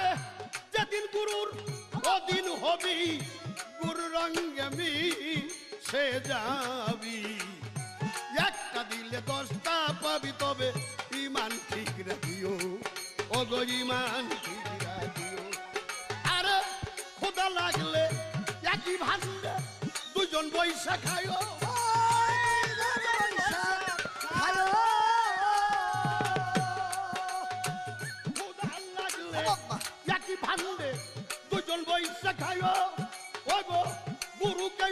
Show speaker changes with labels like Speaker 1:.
Speaker 1: আরে যেদিন গুরুর ওদিন হবি গুরু রঙ্গমি সে যাবি একটা দিলে 10টা পাবি তবে ইমান ঠিক রাখিও ও গো ইমান ঠিক রাখিও আরে খোদা লাগলে একই ভান্ডে দুজন বৈশা খাইও খোদা লাগলে একই ভান্ডে দুজন বৈশা খাইও ও গো গুরুকে